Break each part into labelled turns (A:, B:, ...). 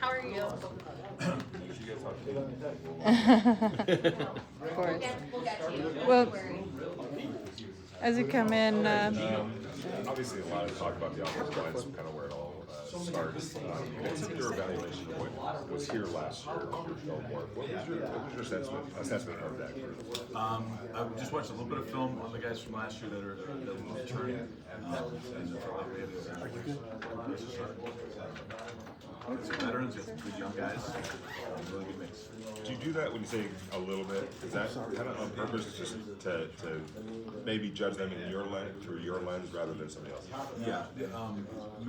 A: How are you?
B: Of course.
A: We'll get to you.
B: Well,
A: Don't worry.
B: as you come in,
C: Obviously, a lot of talk about the offensive line, so kind of where it all starts. What's your evaluation of what was here last year, your film work? What was your assessment of that group?
D: I just watched a little bit of film on the guys from last year that are returning, and felt like we had some veterans, we had some good young guys, really good mix.
C: Do you do that when you say a little bit? Is that kind of on purpose, just to maybe judge them in your lens, through your lens, rather than somebody else?
D: Yeah,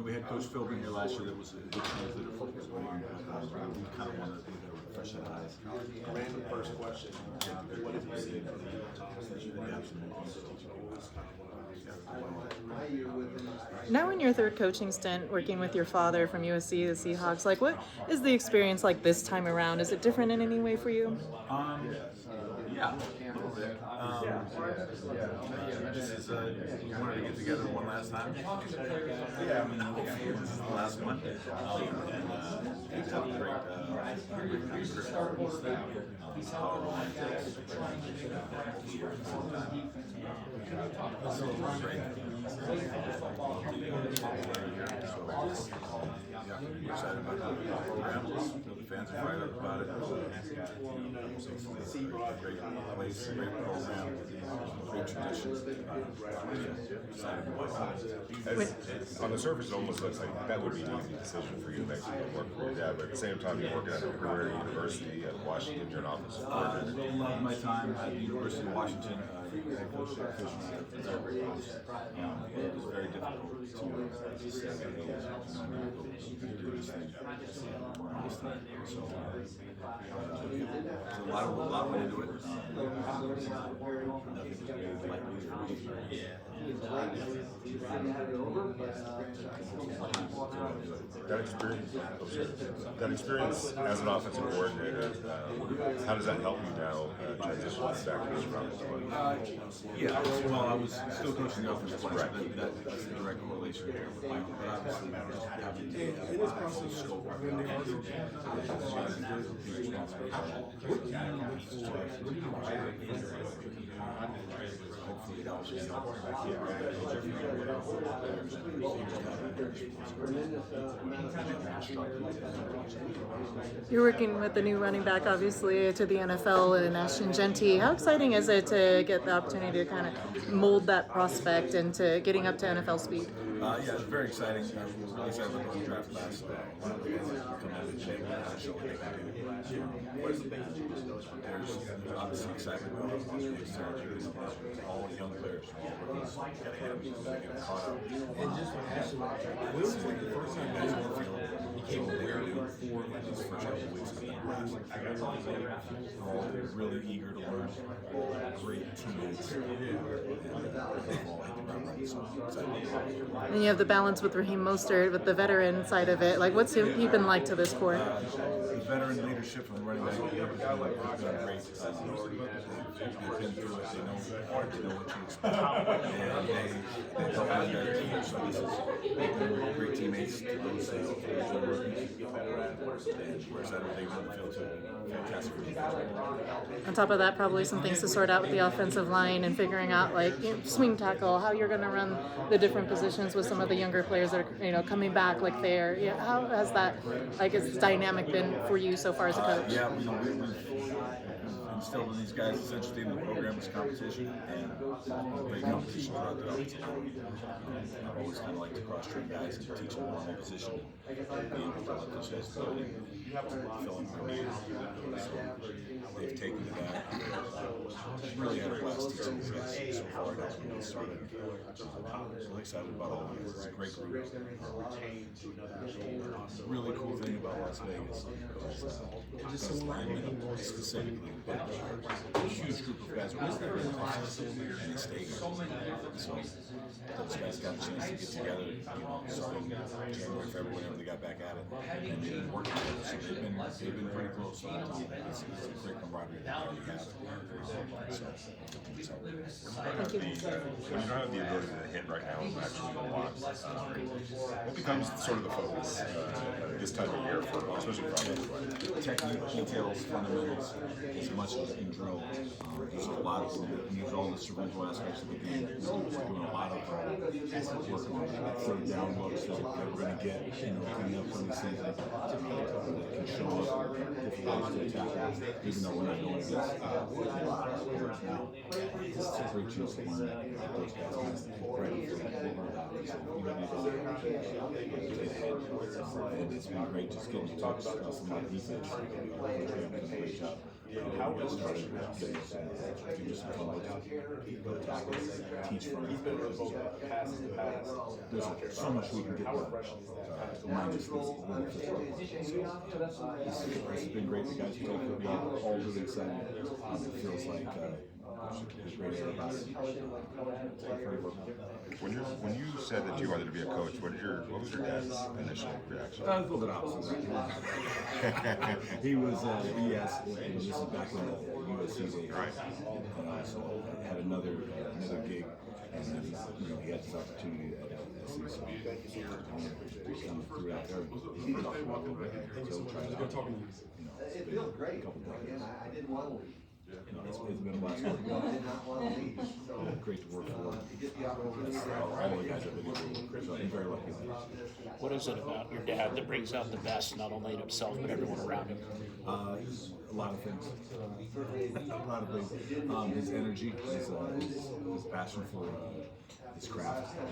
D: we had Coach Philbin here last year. That was a good translator for us. We kind of wanted to refresh that eyes.
E: Random first question. What have you seen from
B: now in your third coaching stint, working with your father from USC, the Seahawks, like what is the experience like this time around? Is it different in any way for you?
D: Yeah, a little bit. This is we wanted to get together one last time. Yeah, hopefully this is the last one. And have a great we're excited about the program. The fans are fired up about it. It's a great place, great program, great traditions.
C: On the surface, it almost looks like that would be an easy decision for you to make to work for your dad, but at the same time, you're working at a career university at Washington, you're an offensive coordinator.
D: I loved my time at the University of Washington. It was very difficult to say, do this thing. So a lot went into it.
C: That experience as an offensive coordinator, how does that help you now transition back to this round?
D: Yeah, well, I was still coaching the offensive line, so that's a direct correlation here with Michael, but obviously having the full scope of the hopefully that was just
B: You're working with the new running back, obviously, to the NFL and Ashton Genty. How exciting is it to get the opportunity to kind of mold that prospect into getting up to NFL speed?
D: Yeah, it's very exciting. We're really excited about the draft class. A lot of the guys that come out of the gym and show what they can do. There's obviously excitement about it. All young players. Got to hit them, get caught up.
E: And just Will, the first time guys on the field, he came aware for like his first couple of weeks of the class.
D: All really eager to learn. Great teammates.
B: And you have the balance with Raheem Moster, with the veteran side of it. Like, what's he been like to this core?
D: The veteran leadership from the running back has been great. They've been through it. They know what to expect. And they help out their team. So this is great teammates to those rookies. And we're excited what they run the field too. Fantastic.
B: On top of that, probably some things to sort out with the offensive line and figuring out, like, swing tackle, how you're going to run the different positions with some of the younger players that are, coming back like there. Yeah, how has that, it's dynamic been for you so far as a coach?
D: Yeah, we've instilled in these guys essentially in the program is competition, and great competition throughout the offensive line. I've always kind of liked to cross-train guys and teach them one position and be able to let those guys go and fill in their needs. So they've taken to that. Really had a blast teaching these guys so far now when we started. Really excited about all of this. It's a great group. Really cool thing about Las Vegas is linemen specifically, but a huge group of guys are there and they stay here. So those guys got a chance to get together, starting January, February, whenever they got back at it, and they worked together. So they've been pretty close. So it's a great camaraderie that you have.
B: Thank you.
C: When you don't have the ability to hit right now and actually block, what becomes sort of the focus this time of year, especially for
D: Technique, details, fundamentals, as much as you can drill. There's a lot of use all the cerebral aspects of the game. We're doing a lot of work on third down looks that we're going to get, coming up from the season that can show up different ways to attack, even though we're not going against a lot of players now. It's a great chance to learn those guys kind of ready for what we're about. So you have the ability to get ahead. And it's been great just getting to talk to some of the defense. We've done a great job. We started getting give us some fun teach from it. There's so much we can get done. Mine just was really physical. So it's been great. The guys have taken me all really excited. It feels like it's great about it.
C: When you said that you wanted to be a coach, what was your dad's initial reaction?
D: A little bit opposite. He was he asked, this is back in the USC days.
C: Right.
D: So I had another gig, and then he had this opportunity at SC. So he kind of threw it out there. He was walking away. So we tried it out. It's been a couple decades. It's been a lot of great to work for. All the guys have been able, so I'm very lucky.
A: What is it about your dad that brings out the best, not only in himself, but everyone around him?
D: A lot of things. A lot of things. His energy, his passion for his craft, and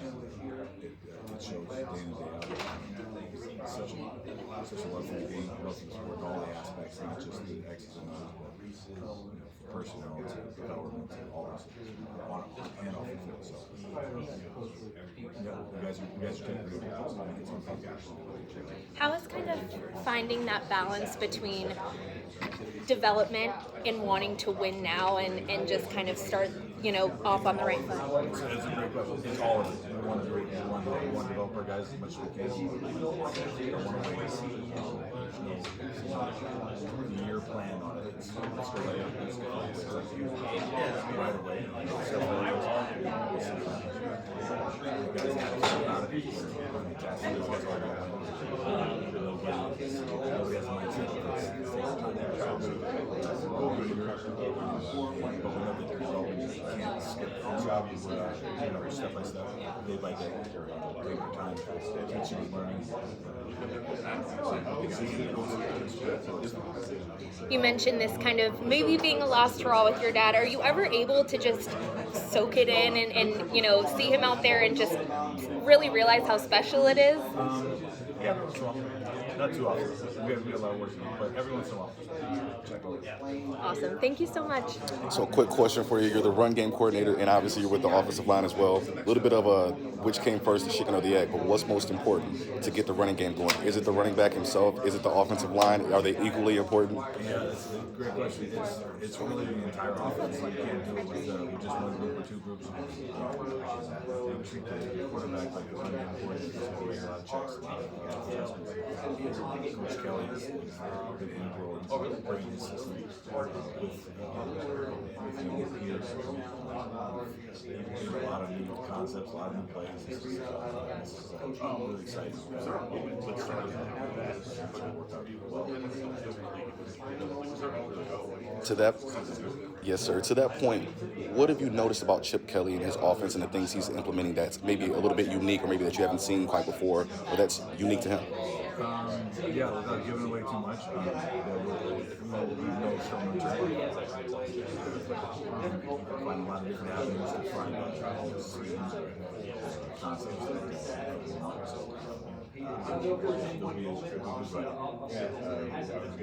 D: it shows day in and day out. It's such a love for the game, love for the sport, all the aspects, not just the X's and O's, but personnel to development to all this, on and off the field. So, you guys are taking really good. It's fantastic.
F: How is kind of finding that balance between development and wanting to win now and just kind of start, off on the right foot?
D: It's a great question. It's all of it. We want to develop our guys as much as we can. We don't want to wait. There's no year plan on it. Let's go right up. Let's go right away. The guys have a lot of people. Nobody has a mindset of this. But we know that the development can't skip step by step, day by day, take your time, teaching and learning.
F: You mentioned this kind of maybe being a lost draw with your dad. Are you ever able to just soak it in and see him out there and just really realize how special it is?
D: Yeah, not too often. We have a lot of work to do, but every once in a while, check over.
F: Awesome. Thank you so much.
G: So a quick question for you. You're the run game coordinator, and obviously you're with the offensive line as well. A little bit of a which came first, the chicken or the egg, but what's most important to get the running game going? Is it the running back himself? Is it the offensive line? Are they equally important?
D: Yeah, that's a great question. It's really the entire offense. You can't do it with just one group or two groups. They treat the quarterback like the running game coordinator. There's a lot of checks, a lot of adjustments. Coach Kelly has been integral into bringing his system with his peers. A lot of new concepts, a lot of new plays. This is really exciting.
G: To that, yes, sir. To that point, what have you noticed about Chip Kelly and his offense and the things he's implementing that's maybe a little bit unique, or maybe that you haven't seen quite before, or that's unique to him?
D: Yeah, without giving away too much, we know so much. Find a lot of different avenues to find concepts.